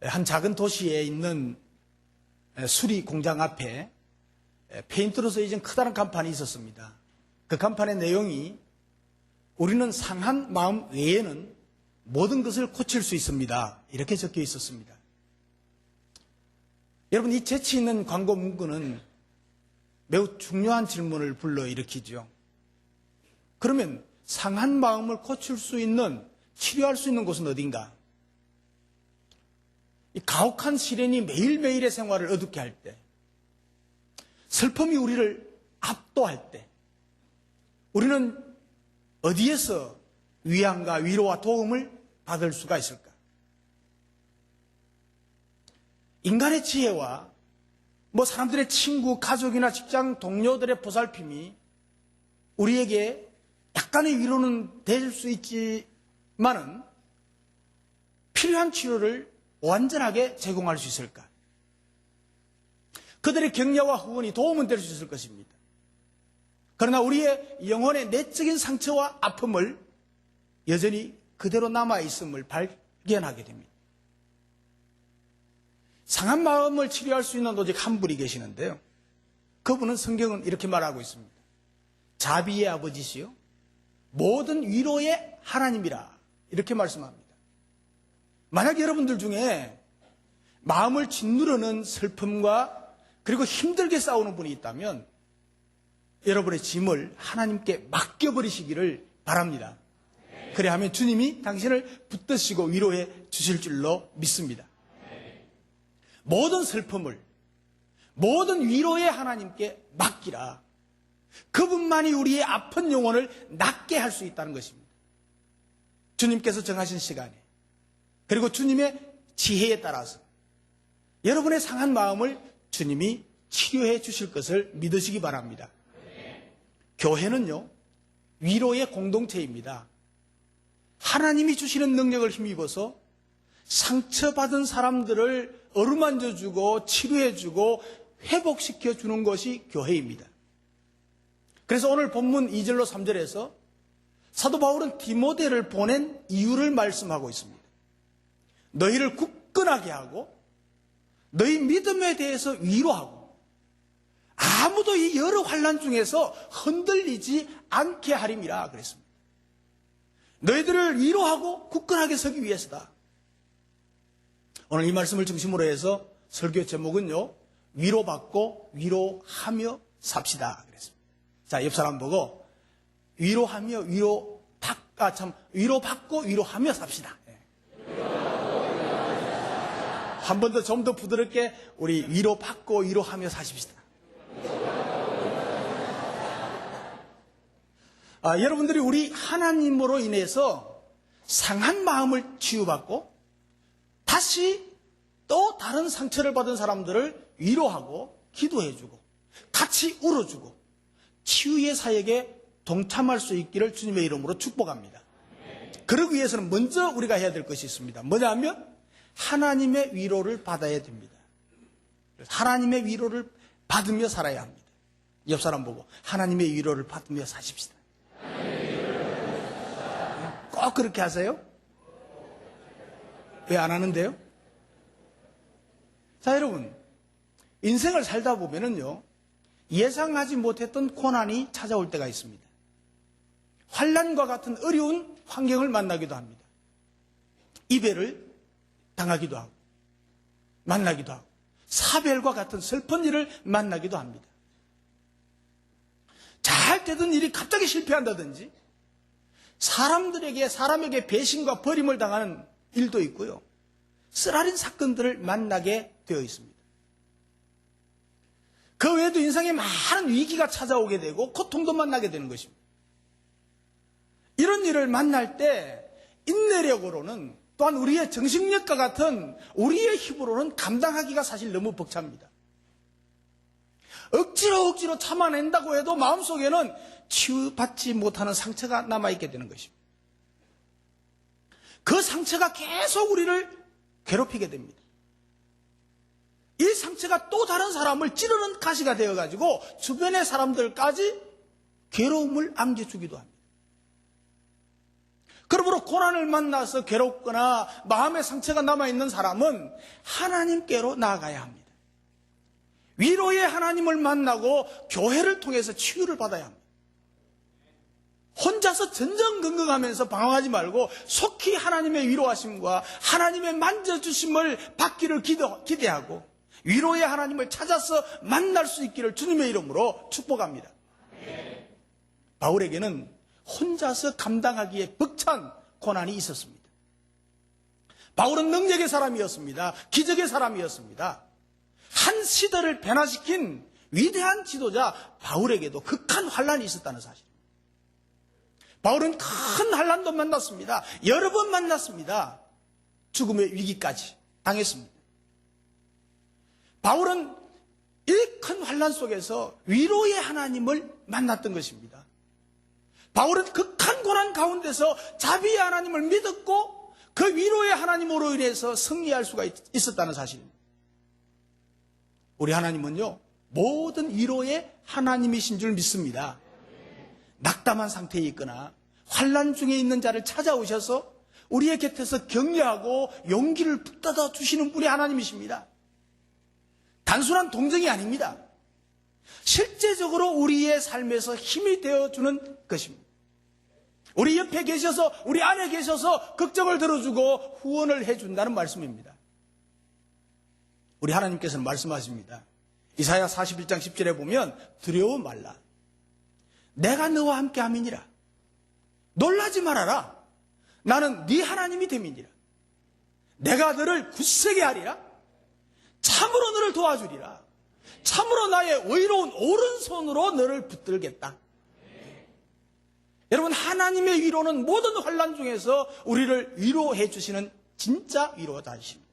한 작은 도시에 있는 수리 공장 앞에 페인트로 써진 커다란 간판이 있었습니다. 그 간판의 내용이 우리는 상한 마음 외에는 모든 것을 고칠 수 있습니다. 이렇게 적혀 있었습니다. 여러분, 이 재치 있는 광고 문구는 매우 중요한 질문을 불러일으키죠. 그러면 상한 마음을 고칠 수 있는, 치료할 수 있는 곳은 어딘가? 이 가혹한 시련이 매일매일의 생활을 어둡게 할 때, 슬픔이 우리를 압도할 때, 우리는 어디에서 위안과 위로와 도움을 받을 수가 있을까? 인간의 지혜와 사람들의 친구, 가족이나 직장 동료들의 보살핌이 우리에게 약간의 위로는 될 수 있지만은 필요한 치료를 완전하게 제공할 수 있을까? 그들의 격려와 후원이 도움은 될 수 있을 것입니다. 그러나 우리의 영혼의 내적인 상처와 아픔을 여전히 그대로 남아있음을 발견하게 됩니다. 상한 마음을 치료할 수 있는 오직 한 분이 계시는데요. 그분은 성경은 이렇게 말하고 있습니다. 자비의 아버지시요 모든 위로의 하나님이라, 이렇게 말씀합니다. 만약 여러분들 중에 마음을 짓누르는 슬픔과 그리고 힘들게 싸우는 분이 있다면 여러분의 짐을 하나님께 맡겨버리시기를 바랍니다. 그래야 하면 주님이 당신을 붙드시고 위로해 주실 줄로 믿습니다. 모든 슬픔을, 모든 위로의 하나님께 맡기라. 그분만이 우리의 아픈 영혼을 낫게 할 수 있다는 것입니다. 주님께서 정하신 시간에, 그리고 주님의 지혜에 따라서 여러분의 상한 마음을 주님이 치료해 주실 것을 믿으시기 바랍니다. 교회는요, 위로의 공동체입니다. 하나님이 주시는 능력을 힘입어서 상처받은 사람들을 어루만져주고 치료해주고 회복시켜주는 것이 교회입니다. 그래서 오늘 본문 2절로 3절에서 사도 바울은 디모데를 보낸 이유를 말씀하고 있습니다. 너희를 굳건하게 하고 너희 믿음에 대해서 위로하고 아무도 이 여러 환난 중에서 흔들리지 않게 하림이라 그랬습니다. 너희들을 위로하고 굳건하게 서기 위해서다. 오늘 이 말씀을 중심으로 해서 설교 제목은요, 위로받고 위로하며 삽시다 그랬습니다. 자, 옆 사람 보고 위로하며 위로받고 위로하며 삽시다. 한 번 더 좀 더 부드럽게 우리 위로받고 위로하며 사십시다. 여러분들이 우리 하나님으로 인해서 상한 마음을 치유받고 다시 또 다른 상처를 받은 사람들을 위로하고 기도해주고 같이 울어주고 치유의 사역에 동참할 수 있기를 주님의 이름으로 축복합니다. 그러기 위해서는 먼저 우리가 해야 될 것이 있습니다. 뭐냐 하면 하나님의 위로를 받아야 됩니다. 하나님의 위로를 받으며 살아야 합니다. 옆 사람 보고 하나님의 위로를 받으며 사십시다. 꼭 그렇게 하세요? 왜 안 하는데요? 자, 여러분, 인생을 살다 보면은요, 예상하지 못했던 고난이 찾아올 때가 있습니다. 환난과 같은 어려운 환경을 만나기도 합니다. 이별을 당하기도 하고, 만나기도 하고, 사별과 같은 슬픈 일을 만나기도 합니다. 잘 되던 일이 갑자기 실패한다든지, 사람에게 배신과 버림을 당하는 일도 있고요. 쓰라린 사건들을 만나게 되어 있습니다. 그 외에도 인생에 많은 위기가 찾아오게 되고 고통도 만나게 되는 것입니다. 이런 일을 만날 때 인내력으로는 또한 우리의 정신력과 같은 우리의 힘으로는 감당하기가 사실 너무 벅찹니다. 억지로 참아낸다고 해도 마음속에는 치유받지 못하는 상처가 남아있게 되는 것입니다. 그 상처가 계속 우리를 괴롭히게 됩니다. 이 상처가 또 다른 사람을 찌르는 가시가 되어가지고 주변의 사람들까지 괴로움을 안겨주기도 합니다. 그러므로 고난을 만나서 괴롭거나 마음의 상처가 남아있는 사람은 하나님께로 나아가야 합니다. 위로의 하나님을 만나고 교회를 통해서 치유를 받아야 합니다. 혼자서 전전긍긍하면서 방황하지 말고 속히 하나님의 위로하심과 하나님의 만져주심을 받기를 기대하고 위로의 하나님을 찾아서 만날 수 있기를 주님의 이름으로 축복합니다. 바울에게는 혼자서 감당하기에 벅찬 고난이 있었습니다. 바울은 능력의 사람이었습니다. 기적의 사람이었습니다. 한 시대를 변화시킨 위대한 지도자 바울에게도 극한 환란이 있었다는 사실. 바울은 큰 환란도 만났습니다. 여러 번 만났습니다. 죽음의 위기까지 당했습니다. 바울은 이 큰 환란 속에서 위로의 하나님을 만났던 것입니다. 바울은 극한 고난 가운데서 자비의 하나님을 믿었고 그 위로의 하나님으로 인해서 승리할 수가 있었다는 사실입니다. 우리 하나님은요, 모든 위로의 하나님이신 줄 믿습니다. 낙담한 상태에 있거나 환난 중에 있는 자를 찾아오셔서 우리의 곁에서 격려하고 용기를 북돋아 주시는 분이 하나님이십니다. 단순한 동정이 아닙니다. 실제적으로 우리의 삶에서 힘이 되어주는 것입니다. 우리 옆에 계셔서 우리 안에 계셔서 걱정을 들어주고 후원을 해준다는 말씀입니다. 우리 하나님께서는 말씀하십니다. 이사야 41장 10절에 보면 두려워 말라. 내가 너와 함께 함이니라. 놀라지 말아라. 나는 네 하나님이 됨이니라. 내가 너를 굳세게 하리라. 참으로 너를 도와주리라. 참으로 나의 의로운 오른손으로 너를 붙들겠다. 여러분, 하나님의 위로는 모든 환난 중에서 우리를 위로해 주시는 진짜 위로자이십니다.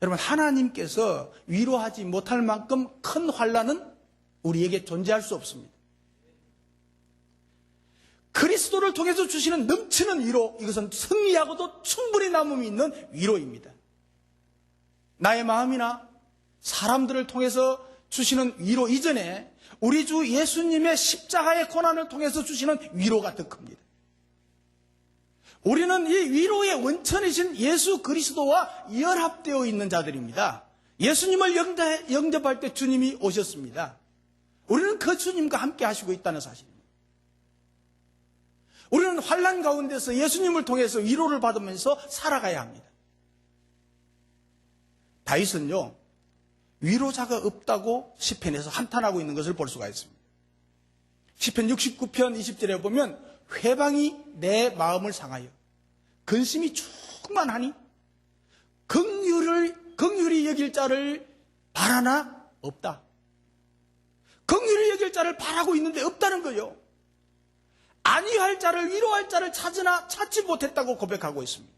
여러분, 하나님께서 위로하지 못할 만큼 큰 환난은 우리에게 존재할 수 없습니다. 그리스도를 통해서 주시는 넘치는 위로, 이것은 승리하고도 충분히 남음이 있는 위로입니다. 나의 마음이나 사람들을 통해서 주시는 위로 이전에 우리 주 예수님의 십자가의 고난을 통해서 주시는 위로가 더 큽니다. 우리는 이 위로의 원천이신 예수 그리스도와 연합되어 있는 자들입니다. 예수님을 영접할 때 주님이 오셨습니다. 우리는 그 주님과 함께 하시고 있다는 사실입니다. 우리는 환난 가운데서 예수님을 통해서 위로를 받으면서 살아가야 합니다. 다윗은요, 위로자가 없다고 시편에서 한탄하고 있는 것을 볼 수가 있습니다. 시편 69편 20절에 보면 회방이 내 마음을 상하여 근심이 충만하니 긍휼히 여길 자를 바라나 없다. 긍휼히 여길 자를 바라고 있는데 없다는 거예요. 안위할 자를, 위로할 자를 찾으나 찾지 못했다고 고백하고 있습니다.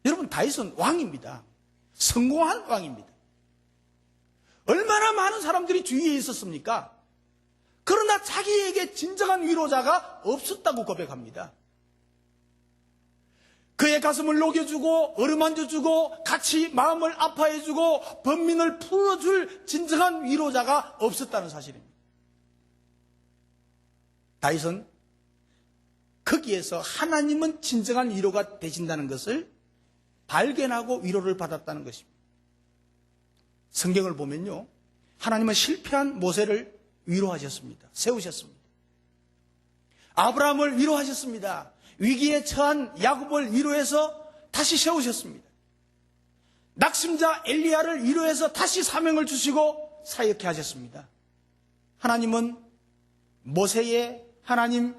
여러분, 다윗은 왕입니다. 성공한 왕입니다. 얼마나 많은 사람들이 주위에 있었습니까? 그러나 자기에게 진정한 위로자가 없었다고 고백합니다. 그의 가슴을 녹여주고 어루만져주고 같이 마음을 아파해주고 번민을 풀어줄 진정한 위로자가 없었다는 사실입니다. 다윗은 거기에서 하나님은 진정한 위로가 되신다는 것을 발견하고 위로를 받았다는 것입니다. 성경을 보면요, 하나님은 실패한 모세를 위로하셨습니다. 세우셨습니다. 아브라함을 위로하셨습니다. 위기에 처한 야곱을 위로해서 다시 세우셨습니다. 낙심자 엘리야를 위로해서 다시 사명을 주시고 사역케 하셨습니다. 하나님은 모세의 하나님,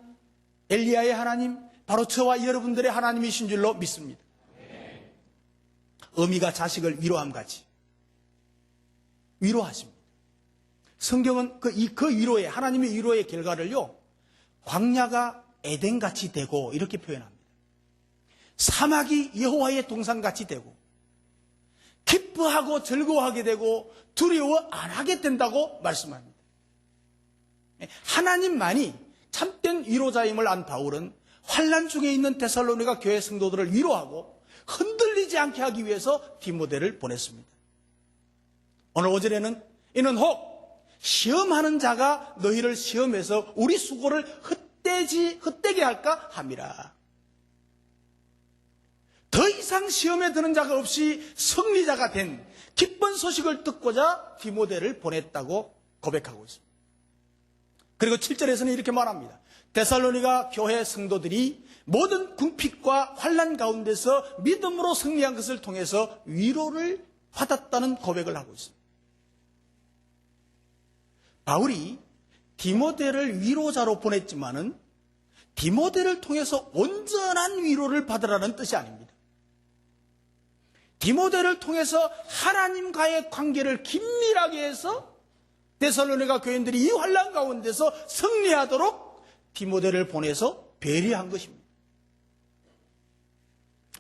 엘리야의 하나님, 바로 저와 여러분들의 하나님이신 줄로 믿습니다. 어미가 자식을 위로함 같이 위로하십니다. 성경은 그 위로의, 하나님의 위로의 결과를요, 광야가 에덴같이 되고 이렇게 표현합니다. 사막이 여호와의 동산같이 되고 기뻐하고 즐거워하게 되고 두려워 안 하게 된다고 말씀합니다. 하나님만이 참된 위로자임을 안 바울은 환난 중에 있는 데살로니가 교회 성도들을 위로하고 흔들리지 않게 하기 위해서 디모데를 보냈습니다. 오늘 5절에는 이는 혹 시험하는 자가 너희를 시험해서 우리 수고를 헛되이 헛되게 할까 함이라. 더 이상 시험에 드는 자가 없이 승리자가 된 기쁜 소식을 듣고자 디모데를 보냈다고 고백하고 있습니다. 그리고 7절에서는 이렇게 말합니다. 데살로니가 교회 성도들이 모든 궁핍과 환난 가운데서 믿음으로 승리한 것을 통해서 위로를 받았다는 고백을 하고 있습니다. 바울이 디모데를 위로자로 보냈지만은 디모데를 통해서 온전한 위로를 받으라는 뜻이 아닙니다. 디모데를 통해서 하나님과의 관계를 긴밀하게 해서 데살로니가 교인들이 이 환난 가운데서 승리하도록 디모데를 보내서 배려한 것입니다.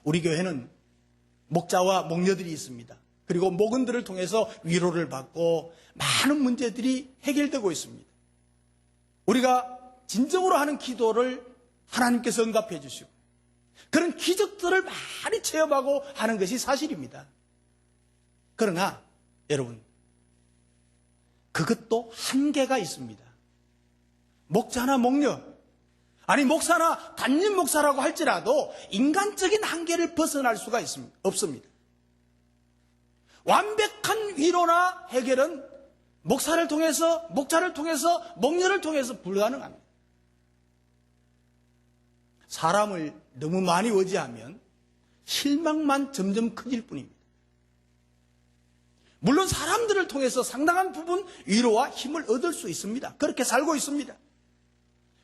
우리 교회는 목자와 목녀들이 있습니다. 그리고 목원들을 통해서 위로를 받고 많은 문제들이 해결되고 있습니다. 우리가 진정으로 하는 기도를 하나님께서 응답해 주시고 그런 기적들을 많이 체험하고 하는 것이 사실입니다. 그러나 여러분, 그것도 한계가 있습니다. 목자나 목녀, 아니 목사나 담임 목사라고 할지라도 인간적인 한계를 벗어날 수가 없습니다. 완벽한 위로나 해결은 목사를 통해서, 목자를 통해서, 목녀를 통해서 불가능합니다. 사람을 너무 많이 의지하면 실망만 점점 커질 뿐입니다. 물론 사람들을 통해서 상당한 부분 위로와 힘을 얻을 수 있습니다. 그렇게 살고 있습니다.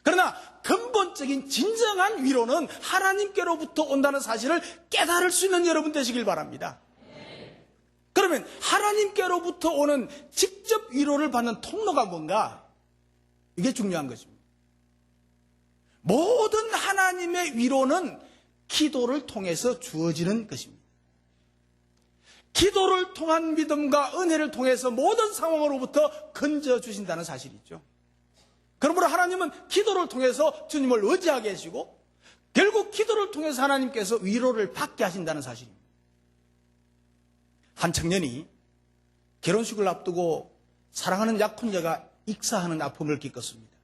그러나 근본적인 진정한 위로는 하나님께로부터 온다는 사실을 깨달을 수 있는 여러분 되시길 바랍니다. 그러면 하나님께로부터 오는 직접 위로를 받는 통로가 뭔가? 이게 중요한 것입니다. 모든 하나님의 위로는 기도를 통해서 주어지는 것입니다. 기도를 통한 믿음과 은혜를 통해서 모든 상황으로부터 건져주신다는 사실이죠. 그러므로 하나님은 기도를 통해서 주님을 의지하게 하시고 결국 기도를 통해서 하나님께서 위로를 받게 하신다는 사실입니다. 한 청년이 결혼식을 앞두고 사랑하는 약혼자가 익사하는 아픔을 겪었습니다.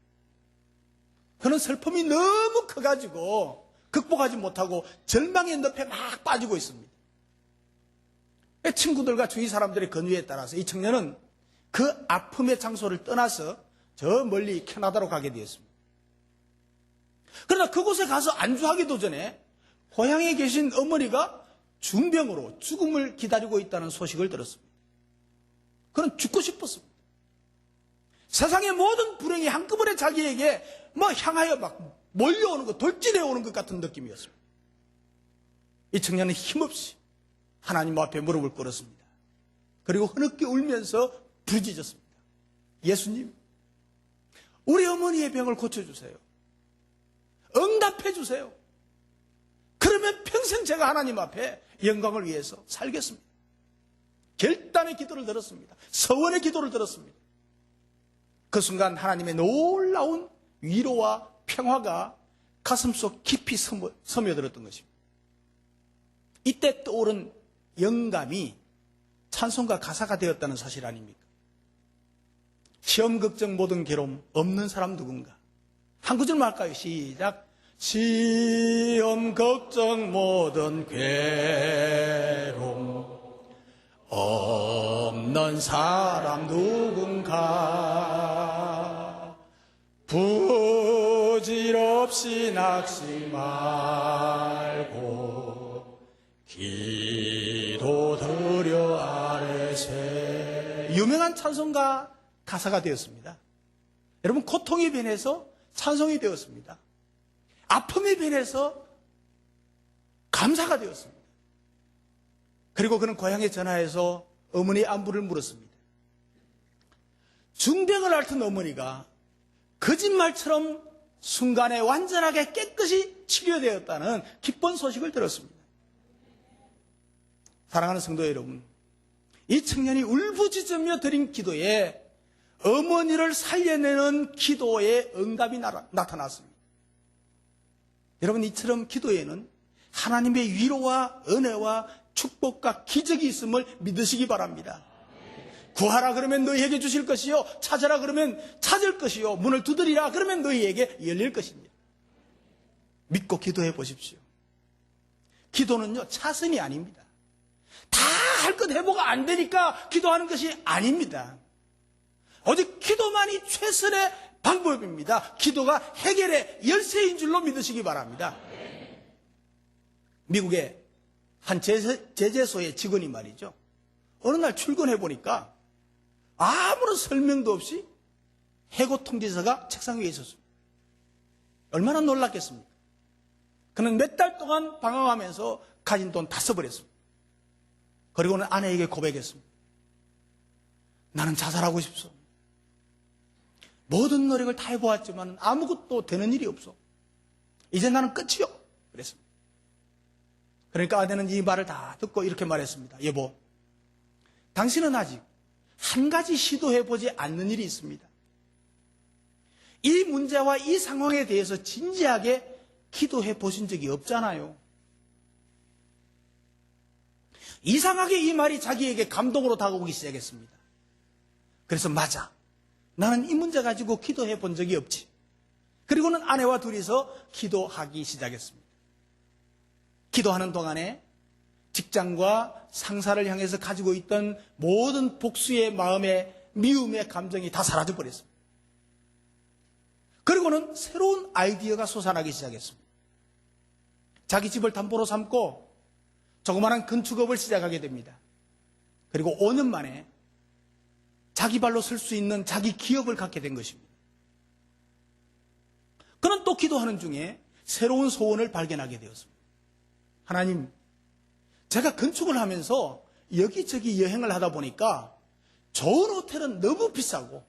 그는 슬픔이 너무 커가지고 극복하지 못하고 절망의 늪에 막 빠지고 있습니다. 친구들과 주위 사람들의 권유에 따라서 이 청년은 그 아픔의 장소를 떠나서 저 멀리 캐나다로 가게 되었습니다. 그러나 그곳에 가서 안주하기도 전에 고향에 계신 어머니가 중병으로 죽음을 기다리고 있다는 소식을 들었습니다. 그는 죽고 싶었습니다. 세상의 모든 불행이 한꺼번에 자기에게 향하여 막 몰려오는 것, 돌진해 오는 것 같은 느낌이었습니다. 이 청년은 힘없이 하나님 앞에 무릎을 꿇었습니다. 그리고 흐느끼 울면서 부르짖었습니다. 예수님, 우리 어머니의 병을 고쳐주세요. 응답해 주세요. 그러면 평생 제가 하나님 앞에 영광을 위해서 살겠습니다. 결단의 기도를 들었습니다. 서원의 기도를 들었습니다. 그 순간 하나님의 놀라운 위로와 평화가 가슴속 깊이 스며들었던 것입니다. 이때 떠오른 영감이 찬송가 가사가 되었다는 사실 아닙니까? 시험 걱정 모든 괴로움 없는 사람 누군가. 한 구절만 할까요? 시작. 시험 걱정 모든 괴로움 없는 사람 누군가. 부질없이 낙심 말고 기도드려 아뢰세. 유명한 찬송가 가사가 되었습니다. 여러분, 고통이 변해서 찬송이 되었습니다. 아픔이 변해서 감사가 되었습니다. 그리고 그는 고향에 전화해서 어머니의 안부를 물었습니다. 중병을 앓던 어머니가 거짓말처럼 순간에 완전하게 깨끗이 치료되었다는 기쁜 소식을 들었습니다. 사랑하는 성도 여러분, 이 청년이 울부짖으며 드린 기도에 어머니를 살려내는 기도의 응답이 나타났습니다. 여러분, 이처럼 기도에는 하나님의 위로와 은혜와 축복과 기적이 있음을 믿으시기 바랍니다. 구하라 그러면 너희에게 주실 것이요, 찾아라 그러면 찾을 것이요, 문을 두드리라 그러면 너희에게 열릴 것입니다. 믿고 기도해 보십시오. 기도는요, 차선이 아닙니다. 다 할 것 해보가 안 되니까 기도하는 것이 아닙니다. 오직 기도만이 최선의 방법입니다. 기도가 해결의 열쇠인 줄로 믿으시기 바랍니다. 미국의 한 제재소의 직원이 말이죠. 어느 날 출근해 보니까 아무런 설명도 없이 해고 통지서가 책상 위에 있었습니다. 얼마나 놀랐겠습니까? 그는 몇 달 동안 방황하면서 가진 돈 다 써버렸습니다. 그리고는 아내에게 고백했습니다. 나는 자살하고 싶소. 모든 노력을 다 해보았지만 아무것도 되는 일이 없어. 이제 나는 끝이요. 그랬습니다. 그러니까 아내는 이 말을 다 듣고 이렇게 말했습니다. 여보, 당신은 아직 한 가지 시도해보지 않는 일이 있습니다. 이 문제와 이 상황에 대해서 진지하게 기도해 보신 적이 없잖아요. 이상하게 이 말이 자기에게 감동으로 다가오기 시작했습니다. 그래서 맞아. 나는 이 문제 가지고 기도해 본 적이 없지. 그리고는 아내와 둘이서 기도하기 시작했습니다. 기도하는 동안에 직장과 상사를 향해서 가지고 있던 모든 복수의 마음의 미움의 감정이 다 사라져 버렸습니다. 그리고는 새로운 아이디어가 솟아나기 시작했습니다. 자기 집을 담보로 삼고 조그마한 건축업을 시작하게 됩니다. 그리고 5년 만에 자기 발로 설 수 있는 자기 기업을 갖게 된 것입니다. 그는 또 기도하는 중에 새로운 소원을 발견하게 되었습니다. 하나님, 제가 건축을 하면서 여기저기 여행을 하다 보니까 좋은 호텔은 너무 비싸고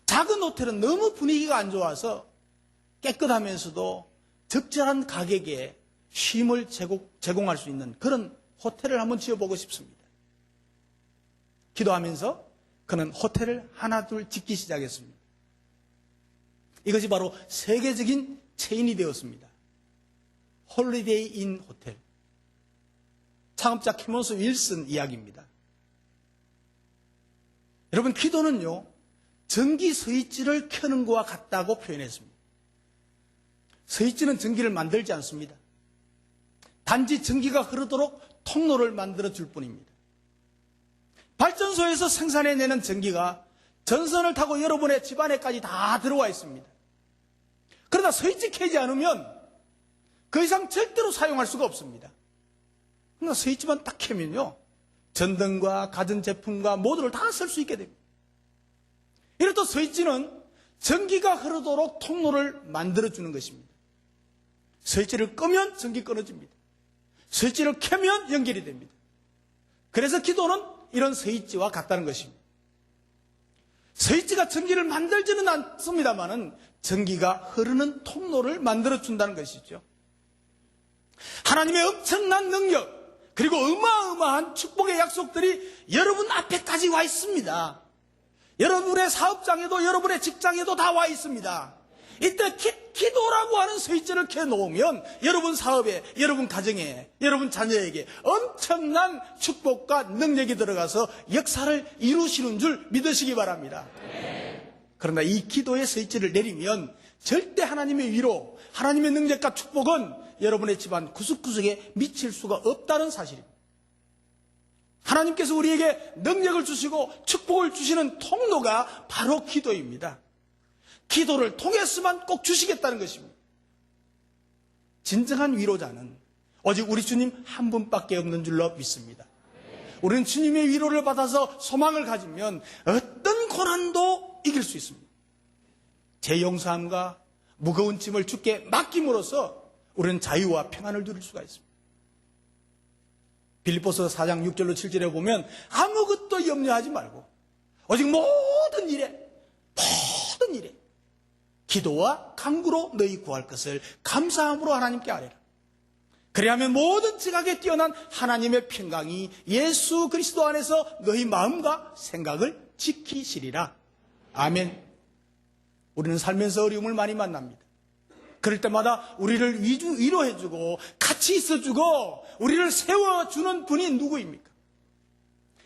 작은 호텔은 너무 분위기가 안 좋아서 깨끗하면서도 적절한 가격에 쉼을 제공할 수 있는 그런 호텔을 한번 지어보고 싶습니다. 기도하면서 그는 호텔을 하나둘 짓기 시작했습니다. 이것이 바로 세계적인 체인이 되었습니다. 홀리데이 인 호텔. 창업자 키몬스 윌슨 이야기입니다. 여러분, 기도는요, 전기 스위치를 켜는 것과 같다고 표현했습니다. 스위치는 전기를 만들지 않습니다. 단지 전기가 흐르도록 통로를 만들어 줄 뿐입니다. 발전소에서 생산해내는 전기가 전선을 타고 여러분의 집안에까지 다 들어와 있습니다. 그러나 스위치 켜지 않으면 그 이상 절대로 사용할 수가 없습니다. 그러나 스위치만 딱 켜면요, 전등과 가전제품과 모두를 다 쓸 수 있게 됩니다. 이렇듯 스위치는 전기가 흐르도록 통로를 만들어주는 것입니다. 스위치를 끄면 전기 끊어집니다. 스위치를 켜면 연결이 됩니다. 그래서 기도는 이런 스위치와 같다는 것입니다. 스위치가 전기를 만들지는 않습니다만은 전기가 흐르는 통로를 만들어준다는 것이죠. 하나님의 엄청난 능력, 그리고 어마어마한 축복의 약속들이 여러분 앞에까지 와 있습니다. 여러분의 사업장에도 여러분의 직장에도 다 와 있습니다. 이때 기도라고 하는 스위치를 켜놓으면 여러분 사업에, 여러분 가정에, 여러분 자녀에게 엄청난 축복과 능력이 들어가서 역사를 이루시는 줄 믿으시기 바랍니다. 그러나 이 기도의 스위치를 내리면 절대 하나님의 위로, 하나님의 능력과 축복은 여러분의 집안 구석구석에 미칠 수가 없다는 사실입니다. 하나님께서 우리에게 능력을 주시고 축복을 주시는 통로가 바로 기도입니다. 기도를 통해서만 꼭 주시겠다는 것입니다. 진정한 위로자는 오직 우리 주님 한 분밖에 없는 줄로 믿습니다. 우리는 주님의 위로를 받아서 소망을 가지면 어떤 고난도 이길 수 있습니다. 제 용서함과 무거운 짐을 주께 맡김으로써 우리는 자유와 평안을 누릴 수가 있습니다. 빌립보서 4장 6절로 7절에 보면 아무것도 염려하지 말고 오직 모든 일에 기도와 간구로 너희 구할 것을 감사함으로 하나님께 아뢰라. 그리하면 모든 지각에 뛰어난 하나님의 평강이 예수 그리스도 안에서 너희 마음과 생각을 지키시리라. 아멘. 우리는 살면서 어려움을 많이 만납니다. 그럴 때마다 우리를 위로해주고 같이 있어주고 우리를 세워주는 분이 누구입니까?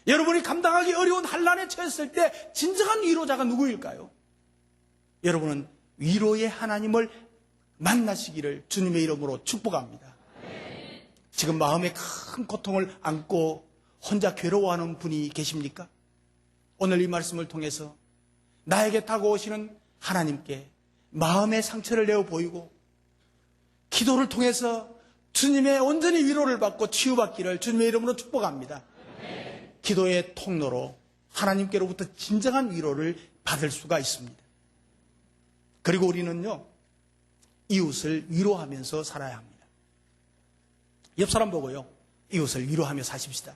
여러분이 감당하기 어려운 환난에 처했을 때 진정한 위로자가 누구일까요? 여러분은 위로의 하나님을 만나시기를 주님의 이름으로 축복합니다. 지금 마음에 큰 고통을 안고 혼자 괴로워하는 분이 계십니까? 오늘 이 말씀을 통해서 나에게 다가오시는 하나님께 마음의 상처를 내어 보이고 기도를 통해서 주님의 온전히 위로를 받고 치유받기를 주님의 이름으로 축복합니다. 기도의 통로로 하나님께로부터 진정한 위로를 받을 수가 있습니다. 그리고 우리는요, 이웃을 위로하면서 살아야 합니다. 옆 사람 보고요, 이웃을 위로하며 사십시다.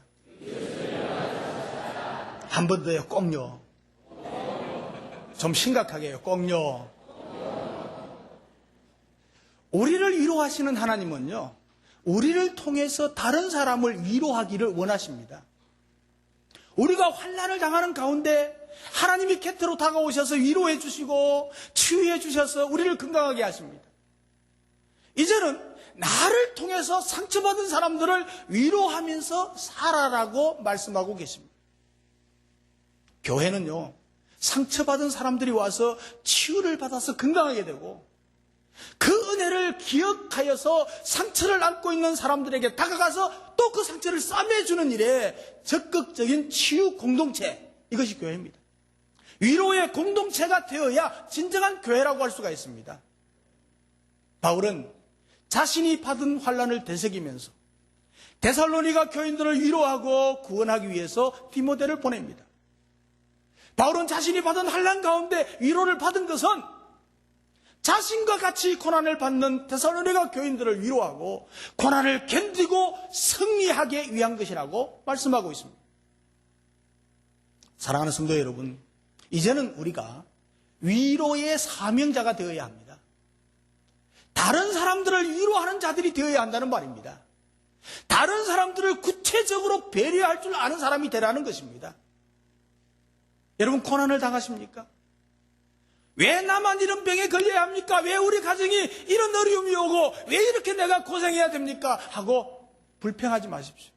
한 번 더요, 꼭요. 좀 심각하게요, 꼭요. 우리를 위로하시는 하나님은요, 우리를 통해서 다른 사람을 위로하기를 원하십니다. 우리가 환난을 당하는 가운데 하나님이 곁으로 다가오셔서 위로해 주시고 치유해 주셔서 우리를 건강하게 하십니다. 이제는 나를 통해서 상처받은 사람들을 위로하면서 살아라고 말씀하고 계십니다. 교회는요, 상처받은 사람들이 와서 치유를 받아서 건강하게 되고 그 은혜를 기억하여서 상처를 안고 있는 사람들에게 다가가서 또 그 상처를 싸매주는 일에 적극적인 치유 공동체, 이것이 교회입니다. 위로의 공동체가 되어야 진정한 교회라고 할 수가 있습니다. 바울은 자신이 받은 환난을 되새기면서 데살로니가 교인들을 위로하고 구원하기 위해서 디모데를 보냅니다. 바울은 자신이 받은 환난 가운데 위로를 받은 것은 자신과 같이 고난을 받는 데살로니가 교인들을 위로하고 고난을 견디고 승리하게 위한 것이라고 말씀하고 있습니다. 사랑하는 성도 여러분, 이제는 우리가 위로의 사명자가 되어야 합니다. 다른 사람들을 위로하는 자들이 되어야 한다는 말입니다. 다른 사람들을 구체적으로 배려할 줄 아는 사람이 되라는 것입니다. 여러분, 고난을 당하십니까? 왜 나만 이런 병에 걸려야 합니까? 왜 우리 가정이 이런 어려움이 오고 왜 이렇게 내가 고생해야 됩니까? 하고 불평하지 마십시오.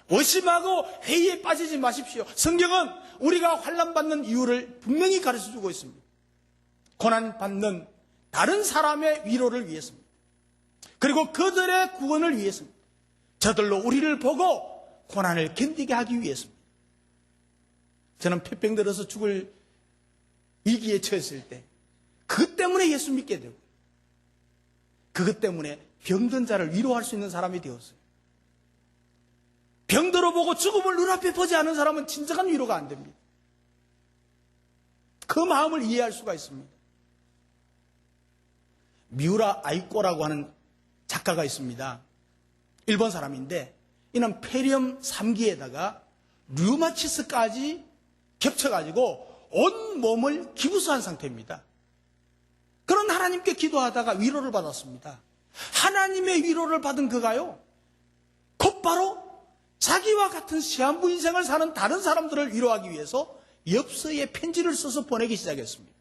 의심하고 회의에 빠지지 마십시오. 성경은 우리가 환난받는 이유를 분명히 가르쳐주고 있습니다. 고난받는 다른 사람의 위로를 위해서입니다. 그리고 그들의 구원을 위해서입니다. 저들로 우리를 보고 고난을 견디게 하기 위해서입니다. 저는 폐병 들어서 죽을 위기에 처했을 때 그것 때문에 예수 믿게 되고 그것 때문에 병든 자를 위로할 수 있는 사람이 되었어요. 병들어 보고 죽음을 눈앞에 보지 않은 사람은 진정한 위로가 안 됩니다. 그 마음을 이해할 수가 있습니다. 미우라 아이코라고 하는 작가가 있습니다. 일본 사람인데 이는 폐렴 3기에다가 류마티스까지 겹쳐가지고 온 몸을 기부수한 상태입니다. 그런 하나님께 기도하다가 위로를 받았습니다. 하나님의 위로를 받은 그가요, 곧바로 자기와 같은 시한부 인생을 사는 다른 사람들을 위로하기 위해서 엽서에 편지를 써서 보내기 시작했습니다.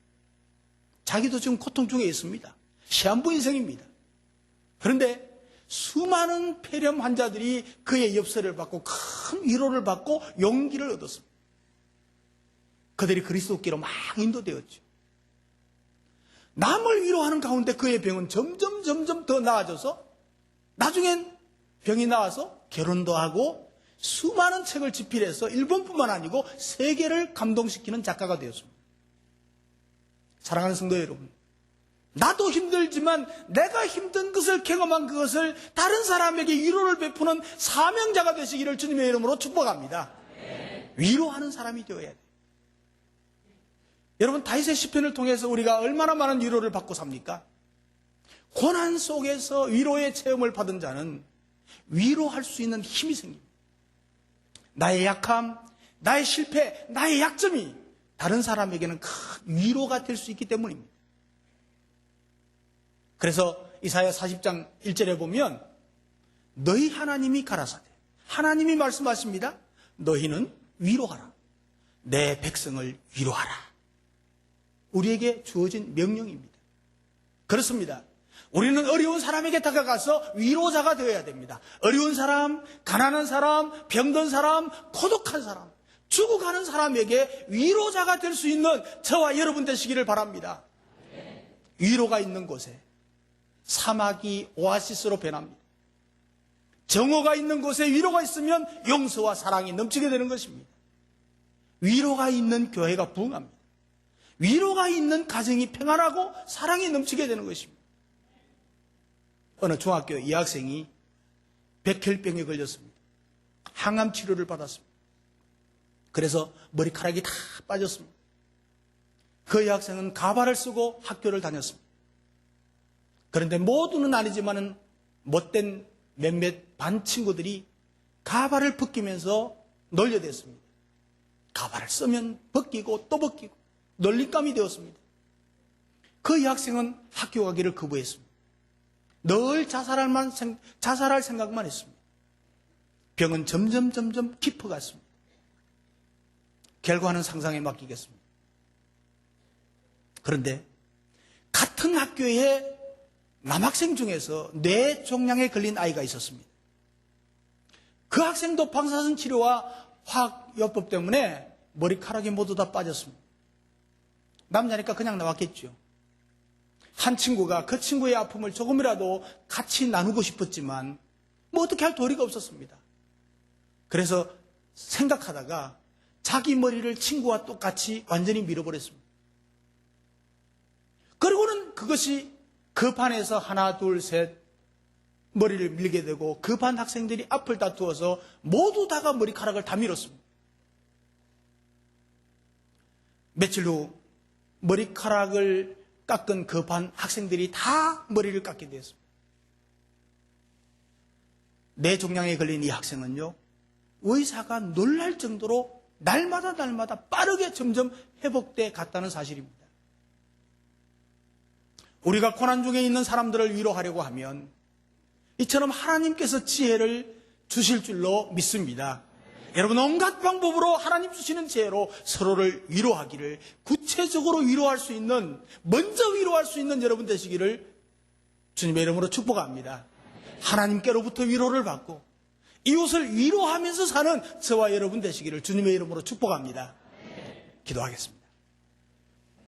자기도 지금 고통 중에 있습니다. 시한부 인생입니다. 그런데 수많은 폐렴 환자들이 그의 엽서를 받고 큰 위로를 받고 용기를 얻었습니다. 그들이 그리스도께로 막 인도되었죠. 남을 위로하는 가운데 그의 병은 점점 더 나아져서 나중엔 병이 나와서 결혼도 하고 수많은 책을 집필해서 일본뿐만 아니고 세계를 감동시키는 작가가 되었습니다. 사랑하는 성도 여러분, 나도 힘들지만 내가 힘든 것을 경험한 그것을 다른 사람에게 위로를 베푸는 사명자가 되시기를 주님의 이름으로 축복합니다. 위로하는 사람이 되어야 돼요. 여러분, 다윗의 시편을 통해서 우리가 얼마나 많은 위로를 받고 삽니까? 고난 속에서 위로의 체험을 받은 자는 위로할 수 있는 힘이 생깁니다. 나의 약함, 나의 실패, 나의 약점이 다른 사람에게는 큰 위로가 될 수 있기 때문입니다. 그래서 이사야 40장 1절에 보면 너희 하나님이 가라사대, 하나님이 말씀하십니다. 너희는 위로하라. 내 백성을 위로하라. 우리에게 주어진 명령입니다. 그렇습니다. 우리는 어려운 사람에게 다가가서 위로자가 되어야 됩니다. 어려운 사람, 가난한 사람, 병든 사람, 고독한 사람, 죽어가는 사람에게 위로자가 될 수 있는 저와 여러분 되시기를 바랍니다. 위로가 있는 곳에 사막이 오아시스로 변합니다. 정오가 있는 곳에 위로가 있으면 용서와 사랑이 넘치게 되는 것입니다. 위로가 있는 교회가 부흥합니다. 위로가 있는 가정이 평안하고 사랑이 넘치게 되는 것입니다. 어느 중학교 여학생이 백혈병에 걸렸습니다. 항암 치료를 받았습니다. 그래서 머리카락이 다 빠졌습니다. 그 여학생은 가발을 쓰고 학교를 다녔습니다. 그런데 모두는 아니지만은 못된 몇몇 반 친구들이 가발을 벗기면서 놀려댔습니다. 가발을 쓰면 벗기고 또 벗기고 놀림감이 되었습니다. 그 여학생은 학교 가기를 거부했습니다. 늘 자살할 생각만 했습니다. 병은 점점 깊어갔습니다. 결과는 상상에 맡기겠습니다. 그런데 같은 학교에 남학생 중에서 뇌종양에 걸린 아이가 있었습니다. 그 학생도 방사선 치료와 화학요법 때문에 머리카락이 모두 다 빠졌습니다. 남자니까 그냥 나왔겠죠. 한 친구가 그 친구의 아픔을 조금이라도 같이 나누고 싶었지만 뭐 어떻게 할 도리가 없었습니다. 그래서 생각하다가 자기 머리를 친구와 똑같이 완전히 밀어버렸습니다. 그리고는 그것이 그 반에서 하나, 둘, 셋 머리를 밀게 되고 그 반 학생들이 앞을 다투어서 모두 다가 머리카락을 다 밀었습니다. 며칠 후 머리카락을 깎은 그 반 학생들이 다 머리를 깎게 되었습니다. 뇌종양에 걸린 이 학생은요, 의사가 놀랄 정도로 날마다 빠르게 점점 회복돼 갔다는 사실입니다. 우리가 고난 중에 있는 사람들을 위로하려고 하면 이처럼 하나님께서 지혜를 주실 줄로 믿습니다. 여러분, 온갖 방법으로 하나님 주시는 지혜로 서로를 위로하기를, 구체적으로 위로할 수 있는, 먼저 위로할 수 있는 여러분 되시기를 주님의 이름으로 축복합니다. 하나님께로부터 위로를 받고 이웃을 위로하면서 사는 저와 여러분 되시기를 주님의 이름으로 축복합니다. 기도하겠습니다.